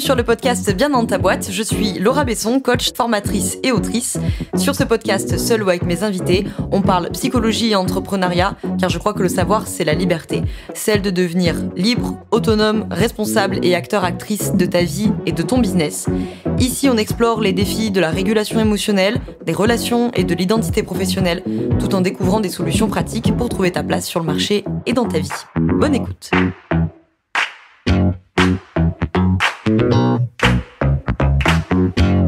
sur le podcast Bien dans ta boîte, je suis Laura Besson, coach, formatrice et autrice. Sur ce podcast, seul ou avec mes invités, on parle psychologie et entrepreneuriat, car je crois que le savoir, c'est la liberté. Celle de devenir libre, autonome, responsable et acteur-actrice de ta vie et de ton business. Ici, on explore les défis de la régulation émotionnelle, des relations et de l'identité professionnelle, tout en découvrant des solutions pratiques pour trouver ta place sur le marché et dans ta vie. Bonne écoute.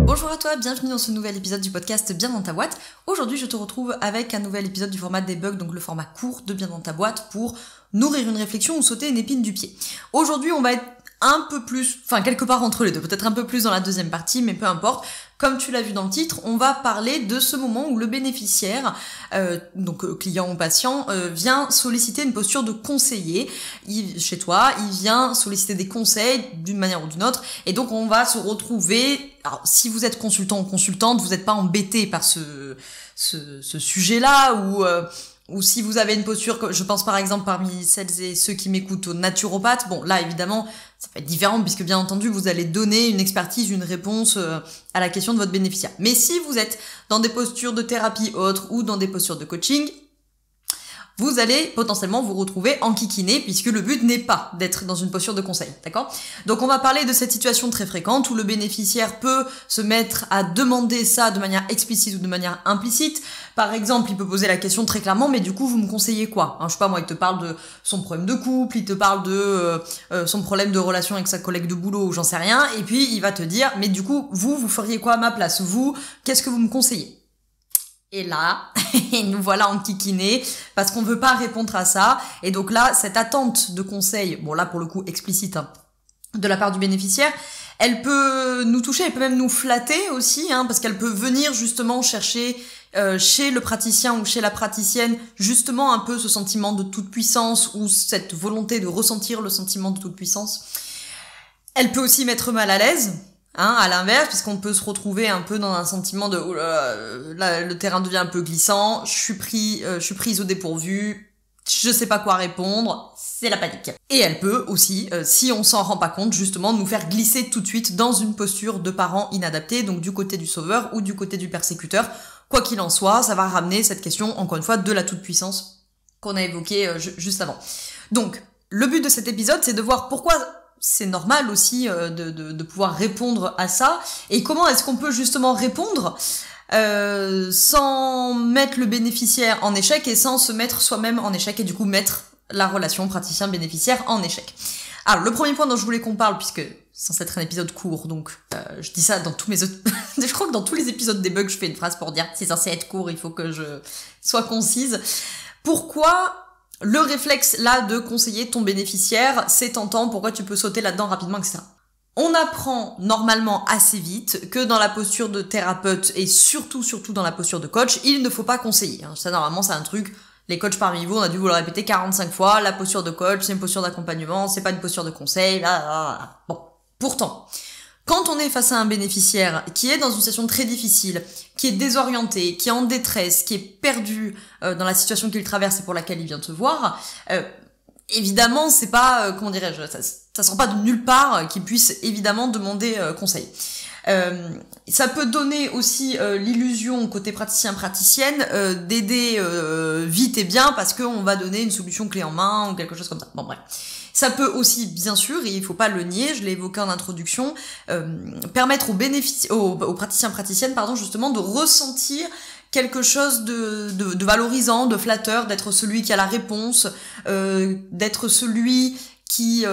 Bonjour à toi, bienvenue dans ce nouvel épisode du podcast Bien dans ta boîte. Aujourd'hui, je te retrouve avec un nouvel épisode du format debug, donc le format court de Bien dans ta boîte pour nourrir une réflexion ou sauter une épine du pied. Aujourd'hui, on va être un peu plus, quelque part entre les deux, peut-être un peu plus dans la deuxième partie, mais peu importe. Comme tu l'as vu dans le titre, on va parler de ce moment où le bénéficiaire, client ou patient, vient solliciter une posture de conseiller chez toi, il vient solliciter des conseils d'une manière ou d'une autre, et donc on va se retrouver, alors si vous êtes consultant ou consultante, vous n'êtes pas embêté par ce sujet-là, ou si vous avez une posture, je pense par exemple parmi celles et ceux qui m'écoutent au naturopathe, bon là évidemment ça peut être différent puisque bien entendu vous allez donner une expertise, une réponse à la question de votre bénéficiaire. Mais si vous êtes dans des postures de thérapie autres ou dans des postures de coaching, vous allez potentiellement vous retrouver enquiquiné puisque le but n'est pas d'être dans une posture de conseil, d'accord ? Donc on va parler de cette situation très fréquente où le bénéficiaire peut se mettre à demander ça de manière explicite ou de manière implicite. Par exemple, il peut poser la question très clairement, mais du coup vous me conseillez quoi ? Je sais pas moi, il te parle de son problème de couple, il te parle de son problème de relation avec sa collègue de boulot ou j'en sais rien, et puis il va te dire, mais du coup vous feriez quoi à ma place ? Vous, qu'est-ce que vous me conseillez ? Et là, nous voilà enquiquinés parce qu'on veut pas répondre à ça. Et donc là, cette attente de conseil, bon là pour le coup explicite, de la part du bénéficiaire, elle peut nous toucher, elle peut même nous flatter aussi, parce qu'elle peut venir justement chercher chez le praticien ou chez la praticienne justement un peu ce sentiment de toute puissance ou cette volonté de ressentir le sentiment de toute puissance. Elle peut aussi mettre mal à l'aise. À l'inverse, puisqu'on peut se retrouver un peu dans un sentiment de là, le terrain devient un peu glissant, je suis prise au dépourvu, je sais pas quoi répondre, c'est la panique. Et elle peut aussi, si on s'en rend pas compte, justement nous faire glisser tout de suite dans une posture de parent inadapté, donc du côté du sauveur ou du côté du persécuteur. Quoi qu'il en soit, ça va ramener cette question, encore une fois, de la toute-puissance qu'on a évoquée juste avant. Donc, le but de cet épisode, c'est de voir pourquoi c'est normal aussi de pouvoir répondre à ça, et comment est-ce qu'on peut justement répondre sans mettre le bénéficiaire en échec et sans se mettre soi-même en échec et du coup mettre la relation praticien-bénéficiaire en échec. Alors le premier point dont je voulais qu'on parle, puisque c'est censé être un épisode court, donc je dis ça dans tous mes autres... je crois que dans tous les épisodes des bugs je fais une phrase pour dire c'est censé être court, il faut que je sois concise. Pourquoi le réflexe là de conseiller ton bénéficiaire, c'est tentant, pourquoi tu peux sauter là-dedans rapidement, etc. On apprend normalement assez vite que dans la posture de thérapeute et surtout dans la posture de coach, il ne faut pas conseiller. Ça normalement c'est un truc, les coachs parmi vous, on a dû vous le répéter 45 fois, la posture de coach c'est une posture d'accompagnement, c'est pas une posture de conseil, Bon, pourtant, quand on est face à un bénéficiaire qui est dans une situation très difficile, qui est désorienté, qui est en détresse, qui est perdu dans la situation qu'il traverse et pour laquelle il vient te voir, évidemment, c'est pas, ça sort pas de nulle part qu'il puisse évidemment demander conseil. Ça peut donner aussi l'illusion côté praticien-praticienne d'aider vite et bien parce qu'on va donner une solution clé en main ou quelque chose comme ça. Bon bref. Ça peut aussi, bien sûr, et il faut pas le nier, je l'ai évoqué en introduction, permettre aux praticiens-praticiennes, justement, de ressentir quelque chose de valorisant, de flatteur, d'être celui qui a la réponse, d'être celui qui,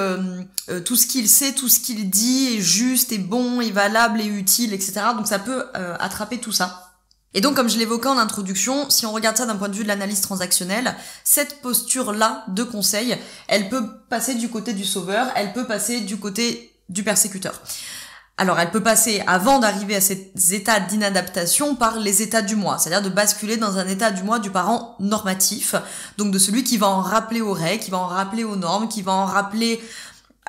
tout ce qu'il sait, tout ce qu'il dit est juste, est bon, est valable, est utile, etc. Donc ça peut attraper tout ça. Et donc, comme je l'évoquais en introduction, si on regarde ça d'un point de vue de l'analyse transactionnelle, cette posture-là de conseil, elle peut passer du côté du sauveur, elle peut passer du côté du persécuteur. Alors, elle peut passer, avant d'arriver à ces états d'inadaptation, par les états du moi, c'est-à-dire de basculer dans un état du moi du parent normatif, donc de celui qui va en rappeler aux règles, qui va en rappeler aux normes, qui va en rappeler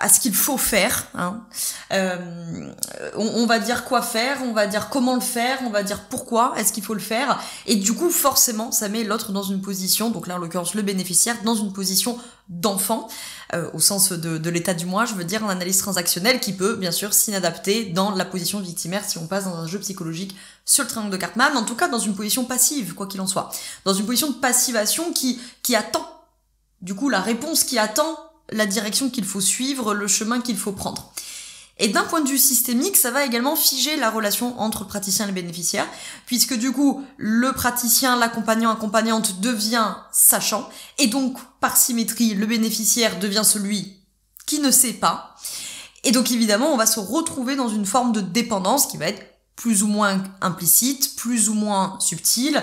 à ce qu'il faut faire. Hein. On va dire quoi faire, on va dire comment le faire, on va dire pourquoi est-ce qu'il faut le faire. Et du coup, forcément, ça met l'autre dans une position, donc là en l'occurrence le bénéficiaire, dans une position d'enfant, au sens de l'état du moi, je veux dire en analyse transactionnelle, qui peut bien sûr s'inadapter dans la position victimaire si on passe dans un jeu psychologique sur le triangle de Karpman, en tout cas dans une position passive, quoi qu'il en soit. Dans une position de passivation qui attend, du coup, la réponse qui attend la direction qu'il faut suivre, le chemin qu'il faut prendre. Et d'un point de vue systémique, ça va également figer la relation entre le praticien et le bénéficiaire, puisque du coup, le praticien, l'accompagnant, accompagnante devient sachant, et donc, par symétrie, le bénéficiaire devient celui qui ne sait pas. Et donc, évidemment, on va se retrouver dans une forme de dépendance qui va être plus ou moins implicite, plus ou moins subtile,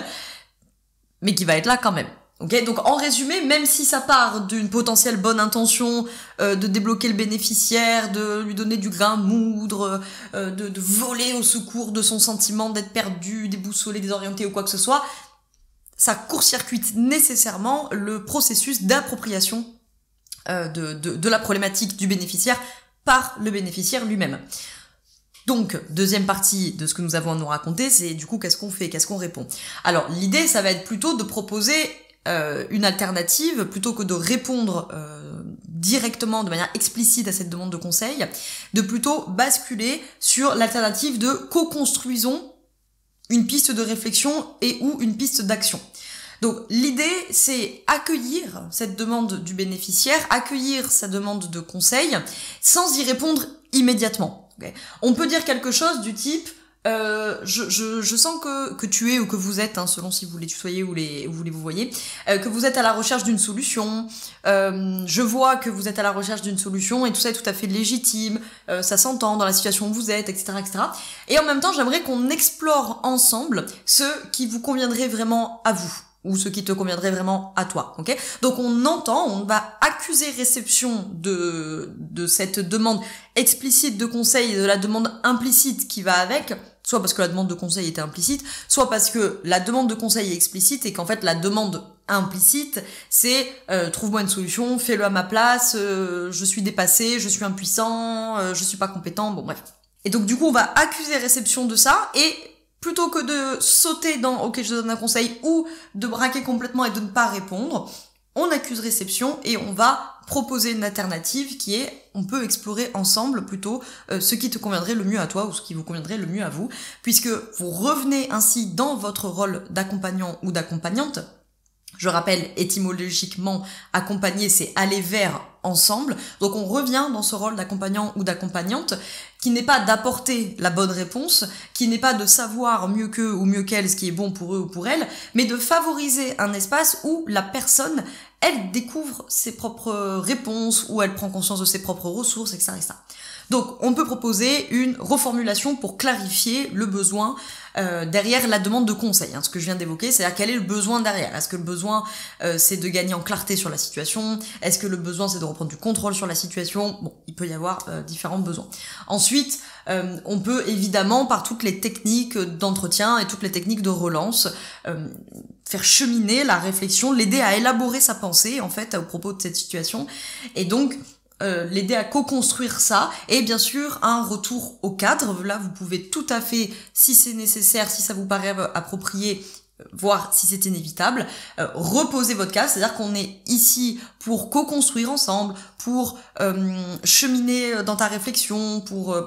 mais qui va être là quand même. Okay, donc en résumé, même si ça part d'une potentielle bonne intention de débloquer le bénéficiaire, de lui donner du grain à moudre, de voler au secours de son sentiment d'être perdu, déboussolé, désorienté ou quoi que ce soit, ça court-circuite nécessairement le processus d'appropriation de la problématique du bénéficiaire par le bénéficiaire lui-même. Donc, deuxième partie de ce que nous avons à nous raconter, c'est du coup qu'est-ce qu'on fait, qu'est-ce qu'on répond. Alors l'idée, ça va être plutôt de proposer une alternative, plutôt que de répondre directement, de manière explicite à cette demande de conseil, de plutôt basculer sur l'alternative de co-construisons une piste de réflexion et ou une piste d'action. Donc l'idée, c'est accueillir cette demande du bénéficiaire, accueillir sa demande de conseil, sans y répondre immédiatement. Okay. On peut dire quelque chose du type je sens que tu es ou que vous êtes, hein, selon si vous les tutoyez ou vous voyez, que vous êtes à la recherche d'une solution. Je vois que vous êtes à la recherche d'une solution et tout ça est tout à fait légitime. Ça s'entend dans la situation où vous êtes, etc., etc. Et en même temps, j'aimerais qu'on explore ensemble ce qui vous conviendrait vraiment à vous, ou ce qui te conviendrait vraiment à toi, ok? Donc on va accuser réception de cette demande explicite de conseil et de la demande implicite qui va avec, soit parce que la demande de conseil était implicite, soit parce que la demande de conseil est explicite et qu'en fait la demande implicite, c'est trouve-moi une solution, fais-le à ma place, je suis dépassé, je suis impuissant, je suis pas compétent, bon bref. Et donc du coup on va accuser réception de ça et plutôt que de sauter dans « ok, je te donne un conseil » ou de braquer complètement et de ne pas répondre, on accuse réception et on va proposer une alternative qui est, on peut explorer ensemble plutôt ce qui te conviendrait le mieux à toi ou ce qui vous conviendrait le mieux à vous, puisque vous revenez ainsi dans votre rôle d'accompagnant ou d'accompagnante. Je rappelle, étymologiquement, accompagner, c'est aller vers ensemble. Donc on revient dans ce rôle d'accompagnant ou d'accompagnante, qui n'est pas d'apporter la bonne réponse, qui n'est pas de savoir mieux qu'eux ou mieux qu'elles ce qui est bon pour eux ou pour elles, mais de favoriser un espace où la personne, elle découvre ses propres réponses, où elle prend conscience de ses propres ressources, etc., etc. Donc, on peut proposer une reformulation pour clarifier le besoin derrière la demande de conseil. Hein, ce que je viens d'évoquer, c'est-à-dire quel est le besoin derrière. Est-ce que le besoin, c'est de gagner en clarté sur la situation? Est-ce que le besoin, c'est de reprendre du contrôle sur la situation? Bon, il peut y avoir différents besoins. Ensuite, on peut évidemment, par toutes les techniques d'entretien et toutes les techniques de relance, faire cheminer la réflexion, l'aider à élaborer sa pensée, en fait, au propos de cette situation. Et donc, l'aider à co-construire ça, et bien sûr un retour au cadre. Là vous pouvez tout à fait, si c'est nécessaire, si ça vous paraît approprié, voire si c'est inévitable, reposer votre cadre, c'est-à-dire qu'on est ici pour co-construire ensemble, pour cheminer dans ta réflexion, pour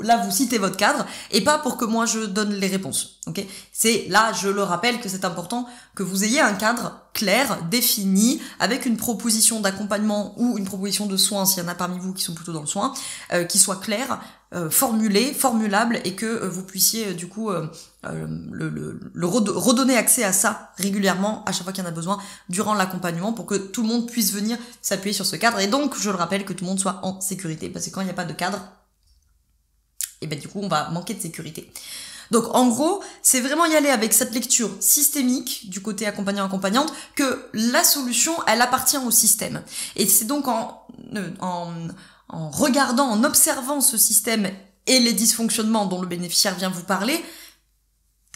là vous citez votre cadre et pas pour que moi je donne les réponses. Ok, c'est là, je le rappelle, que c'est important que vous ayez un cadre clair, défini, avec une proposition d'accompagnement ou une proposition de soins, s'il y en a parmi vous qui sont plutôt dans le soin, qui soit claire, formulée, formulable, et que vous puissiez du coup redonner accès à ça régulièrement à chaque fois qu'il y en a besoin durant l'accompagnement, pour que tout le monde puisse venir s'appuyer sur ce cadre, et donc je le rappelle, que tout le monde soit en sécurité, parce que quand il n'y a pas de cadre, et ben du coup on va manquer de sécurité. Donc en gros, c'est vraiment y aller avec cette lecture systémique du côté accompagnant-accompagnante, que la solution, elle appartient au système. Et c'est donc en regardant, en observant ce système et les dysfonctionnements dont le bénéficiaire vient vous parler,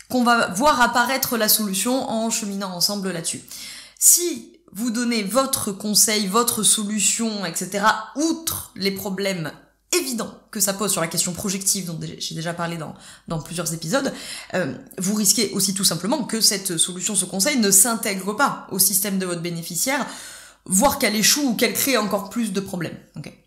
qu'on va voir apparaître la solution en cheminant ensemble là-dessus. Si vous donner votre conseil, votre solution, etc., outre les problèmes évidents que ça pose sur la question projective dont j'ai déjà parlé dans plusieurs épisodes, vous risquez aussi tout simplement que cette solution, ce conseil ne s'intègre pas au système de votre bénéficiaire, voire qu'elle échoue ou qu'elle crée encore plus de problèmes. Okay.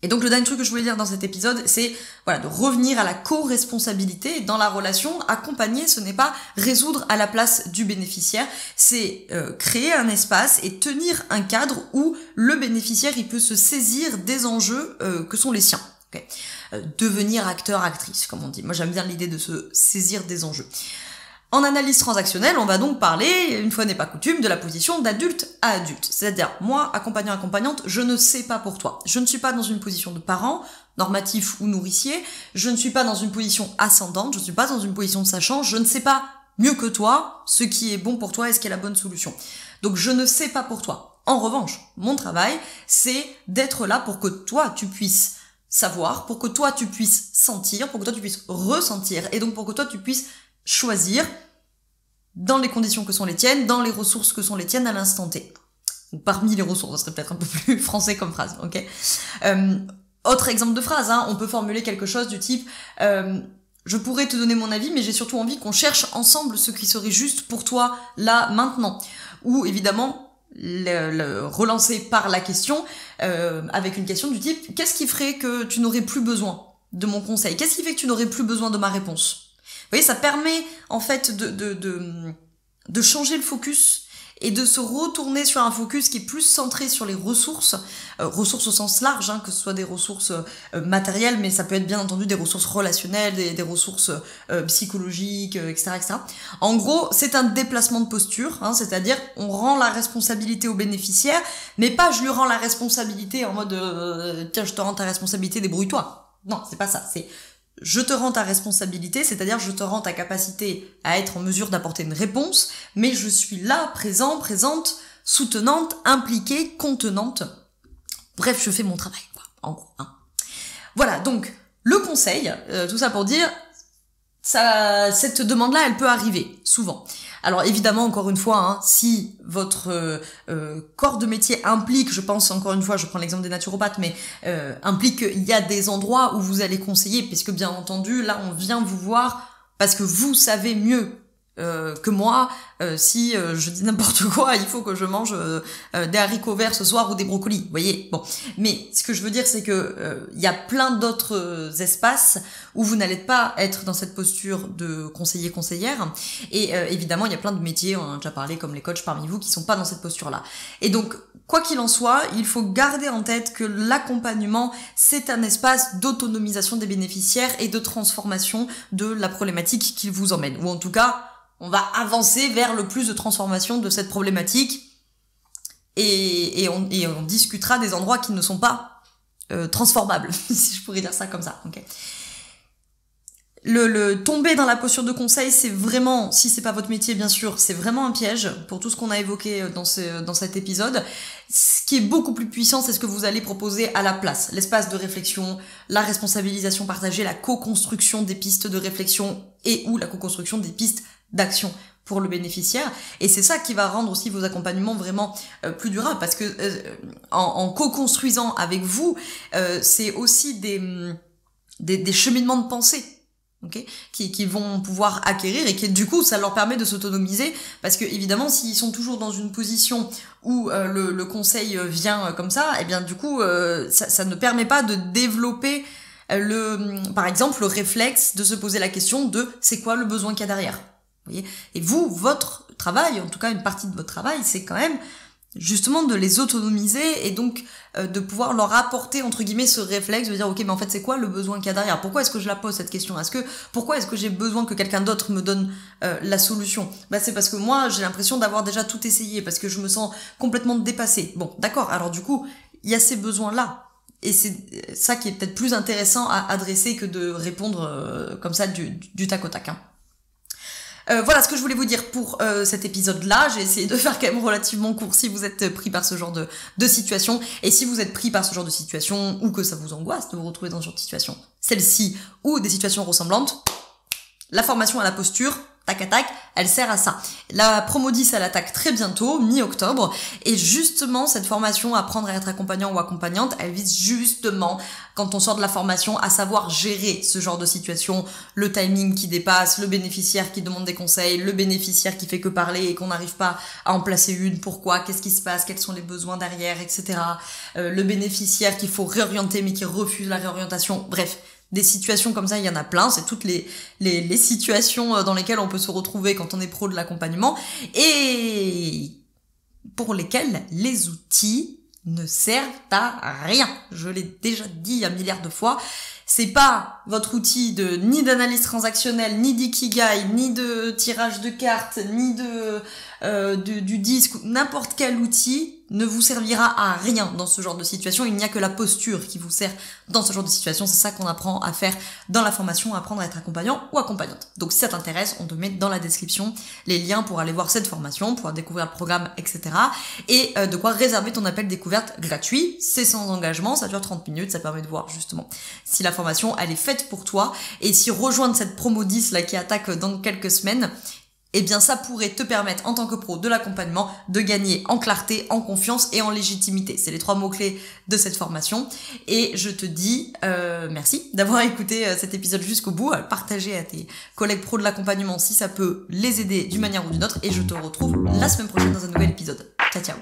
Et donc le dernier truc que je voulais dire dans cet épisode, c'est voilà, de revenir à la co-responsabilité dans la relation. Accompagner, ce n'est pas résoudre à la place du bénéficiaire, c'est créer un espace et tenir un cadre où le bénéficiaire il peut se saisir des enjeux que sont les siens. Okay. Devenir acteur, actrice, comme on dit. Moi j'aime bien l'idée de se saisir des enjeux. En analyse transactionnelle, on va donc parler, une fois n'est pas coutume, de la position d'adulte à adulte. C'est-à-dire, moi, accompagnant, accompagnante, je ne sais pas pour toi. Je ne suis pas dans une position de parent, normatif ou nourricier. Je ne suis pas dans une position ascendante. Je ne suis pas dans une position de sachant. Je ne sais pas mieux que toi ce qui est bon pour toi et ce qui est la bonne solution. Donc, je ne sais pas pour toi. En revanche, mon travail, c'est d'être là pour que toi, tu puisses savoir, pour que toi, tu puisses sentir, pour que toi, tu puisses ressentir, et donc pour que toi, tu puisses choisir dans les conditions que sont les tiennes, dans les ressources que sont les tiennes à l'instant T. Ou parmi les ressources, ça serait peut-être un peu plus français comme phrase, ok. Autre exemple de phrase, on peut formuler quelque chose du type je pourrais te donner mon avis, mais j'ai surtout envie qu'on cherche ensemble ce qui serait juste pour toi, là, maintenant. Ou évidemment, le relancer par la question, avec une question du type qu'est-ce qui ferait que tu n'aurais plus besoin de mon conseil? Qu'est-ce qui fait que tu n'aurais plus besoin de ma réponse? Vous voyez, ça permet en fait de changer le focus et de se retourner sur un focus qui est plus centré sur les ressources, ressources au sens large, que ce soit des ressources matérielles, mais ça peut être bien entendu des ressources relationnelles, des ressources psychologiques, etc., etc. En gros, c'est un déplacement de posture, c'est-à-dire on rend la responsabilité au bénéficiaire, mais pas je lui rends la responsabilité en mode tiens, je te rends ta responsabilité, débrouille-toi. Non, c'est pas ça, c'est je te rends ta responsabilité, c'est-à-dire je te rends ta capacité à être en mesure d'apporter une réponse, mais je suis là, présente, soutenante, impliquée, contenante. Bref, je fais mon travail, quoi, en gros. Voilà, donc, le conseil, tout ça pour dire, cette demande-là, elle peut arriver, souvent. Alors évidemment, encore une fois, si votre corps de métier implique, je pense encore une fois, je prends l'exemple des naturopathes, mais implique qu'il y a des endroits où vous allez conseiller, puisque bien entendu, là on vient vous voir parce que vous savez mieux que moi, si je dis n'importe quoi, il faut que je mange des haricots verts ce soir ou des brocolis, vous voyez. Bon, mais ce que je veux dire, c'est que il y a plein d'autres espaces où vous n'allez pas être dans cette posture de conseiller-conseillère, et évidemment, il y a plein de métiers, on en a déjà parlé, comme les coachs parmi vous, qui sont pas dans cette posture-là. Et donc, quoi qu'il en soit, il faut garder en tête que l'accompagnement, c'est un espace d'autonomisation des bénéficiaires et de transformation de la problématique qu'il vous emmène, ou en tout cas, on va avancer vers le plus de transformation de cette problématique et on discutera des endroits qui ne sont pas transformables, si je pourrais dire ça comme ça. Okay. Le tomber dans la posture de conseil, c'est vraiment, si c'est pas votre métier bien sûr, c'est vraiment un piège pour tout ce qu'on a évoqué dans cet épisode. Ce qui est beaucoup plus puissant, c'est ce que vous allez proposer à la place. L'espace de réflexion, la responsabilisation partagée, la co-construction des pistes de réflexion et ou la co-construction des pistes d'action pour le bénéficiaire, et c'est ça qui va rendre aussi vos accompagnements vraiment plus durables, parce que en co-construisant avec vous, c'est aussi des cheminements de pensée, okay, qui vont pouvoir acquérir et qui du coup ça leur permet de s'autonomiser, parce que évidemment s'ils sont toujours dans une position où le conseil vient comme ça, et bien du coup ça ne permet pas de développer par exemple le réflexe de se poser la question de c'est quoi le besoin qu'il y a derrière. Et vous, votre travail, en tout cas une partie de votre travail, c'est quand même justement de les autonomiser et donc de pouvoir leur apporter entre guillemets ce réflexe de dire ok, mais en fait c'est quoi le besoin qu'il y a derrière, pourquoi est-ce que je la pose cette question, pourquoi est-ce que j'ai besoin que quelqu'un d'autre me donne la solution, c'est parce que moi j'ai l'impression d'avoir déjà tout essayé, parce que je me sens complètement dépassée. Bon d'accord, alors du coup il y a ces besoins là. Et c'est ça qui est peut-être plus intéressant à adresser que de répondre comme ça du tac au tac. Voilà ce que je voulais vous dire pour cet épisode-là. J'ai essayé de faire quand même relativement court si vous êtes pris par ce genre de situation. Et si vous êtes pris par ce genre de situation ou que ça vous angoisse de vous retrouver dans ce genre de situation, celle-ci ou des situations ressemblantes, la formation à la posture, tac à tac, elle sert à ça. La promo 10, elle attaque très bientôt, mi-octobre, et justement, cette formation apprendre à être accompagnant ou accompagnante, elle vise justement, quand on sort de la formation, à savoir gérer ce genre de situation, le timing qui dépasse, le bénéficiaire qui demande des conseils, le bénéficiaire qui fait que parler et qu'on n'arrive pas à en placer une, pourquoi, qu'est-ce qui se passe, quels sont les besoins derrière, etc. Le bénéficiaire qu'il faut réorienter mais qui refuse la réorientation, bref. Des situations comme ça, il y en a plein, c'est toutes les situations dans lesquelles on peut se retrouver quand on est pro de l'accompagnement et pour lesquelles les outils ne servent à rien. Je l'ai déjà dit un milliard de fois, c'est pas votre outil ni d'analyse transactionnelle, ni d'ikigai, ni de tirage de cartes, ni du disque, n'importe quel outil ne vous servira à rien dans ce genre de situation. Il n'y a que la posture qui vous sert dans ce genre de situation. C'est ça qu'on apprend à faire dans la formation, apprendre à être accompagnant ou accompagnante. Donc si ça t'intéresse, on te met dans la description les liens pour aller voir cette formation, pour découvrir le programme, etc. Et de quoi réserver ton appel découverte gratuit. C'est sans engagement, ça dure 30 minutes, ça permet de voir justement si la formation elle est faite pour toi et si rejoindre cette promo 10 là qui attaque dans quelques semaines, eh bien ça pourrait te permettre en tant que pro de l'accompagnement de gagner en clarté, en confiance et en légitimité. C'est les 3 mots-clés de cette formation. Et je te dis merci d'avoir écouté cet épisode jusqu'au bout, partager à tes collègues pros de l'accompagnement si ça peut les aider d'une manière ou d'une autre. Et je te retrouve la semaine prochaine dans un nouvel épisode. Ciao, ciao.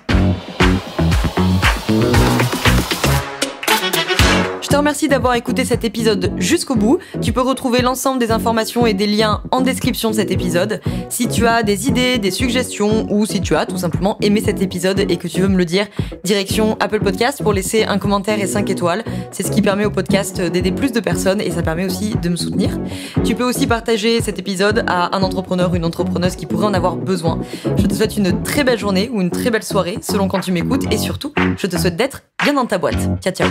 Je te remercie d'avoir écouté cet épisode jusqu'au bout. Tu peux retrouver l'ensemble des informations et des liens en description de cet épisode. Si tu as des idées, des suggestions ou si tu as tout simplement aimé cet épisode et que tu veux me le dire, direction Apple Podcast pour laisser un commentaire et 5 étoiles. C'est ce qui permet au podcast d'aider plus de personnes et ça permet aussi de me soutenir. Tu peux aussi partager cet épisode à un entrepreneur ou une entrepreneuse qui pourrait en avoir besoin. Je te souhaite une très belle journée ou une très belle soirée selon quand tu m'écoutes et surtout, je te souhaite d'être bien dans ta boîte. Ciao, ciao.